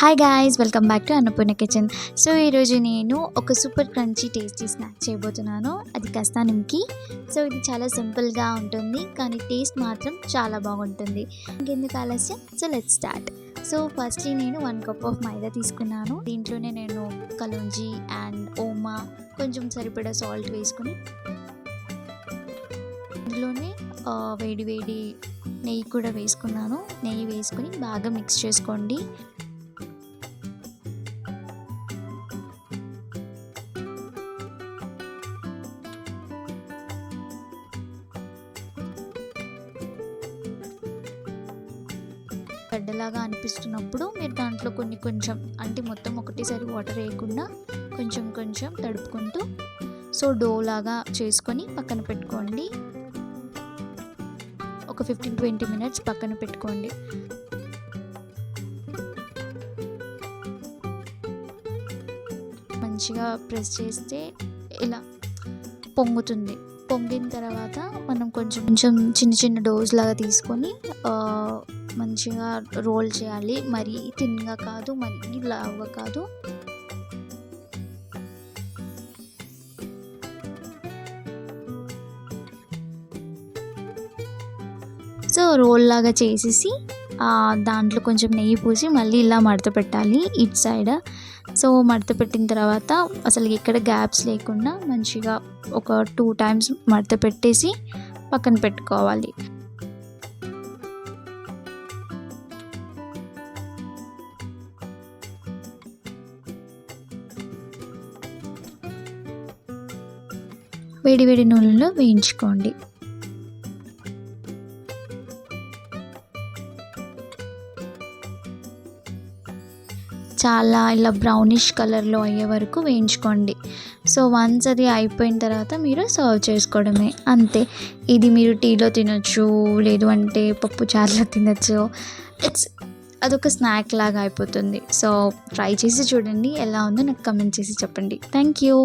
Hi guys, welcome back to Annapurna kitchen. So ఈరోజు నేను ఒక సూపర్ క్రంచీ టేస్టీ స్నాక్ చేయబోతున్నాను. అది కాస్త నిమ్కి. సో ఇది చాలా సింపుల్గా ఉంటుంది, కానీ టేస్ట్ మాత్రం చాలా బాగుంటుంది. ఇంకెందుకు ఆలస్యం, so let's start. So firstly నేను 1 కప్ ఆఫ్ మైదా తీసుకున్నాను. దీంట్లోనే నేను కలోంజీ అండ్ ఓమా, కొంచెం సరిపడా సాల్ట్ వేసుకుని, ఇందులోనే వేడి వేడి నెయ్యి కూడా వేసుకున్నాను. నెయ్యి వేసుకుని బాగా మిక్స్ చేసుకోండి. గడ్డలాగా అనిపిస్తున్నప్పుడు మీరు దాంట్లో కొంచెం అంటే మొత్తం ఒకటేసారి వాటర్ వేయకుండా కొంచెం కొంచెం తడుపుకుంటూ సో డో లాగా చేసుకొని పక్కన పెట్టుకోండి. ఒక 15-20 మినిట్స్ పక్కన పెట్టుకోండి. మంచిగా ప్రెస్ చేస్తే ఇలా పొంగుతుంది. పొంగిన తర్వాత మనం కొంచెం చిన్న చిన్న డోస్ లాగా తీసుకొని మంచిగా రోల్ చేయాలి. మరీ థిన్గా కాదు, మరీ లావుగా కాదు. సో రోల్ లాగా చేసేసి దాంట్లో కొంచెం నెయ్యి పూసి మళ్ళీ ఇలా మడత పెట్టాలి ఇటు సైడ్. సో మడత పెట్టిన తర్వాత అసలు ఎక్కడ గ్యాప్స్ లేకుండా మంచిగా ఒక 2 టైమ్స్ మడత పెట్టేసి పక్కన పెట్టుకోవాలి. వేడి వేడి నూనెలో వేయించుకోండి. చాలా ఇలా బ్రౌనిష్ కలర్లో అయ్యే వరకు వేయించుకోండి. సో వన్స్ అది అయిపోయిన తర్వాత మీరు సర్వ్ చేసుకోవడమే, అంతే. ఇది మీరు టీలో తినొచ్చు, లేదు అంటే పప్పు చారులో తినొచ్చు. అదొక స్నాక్ లాగా అయిపోతుంది. సో ట్రై చేసి చూడండి, ఎలా ఉందో నాకు కమెంట్ చేసి చెప్పండి. Thank you.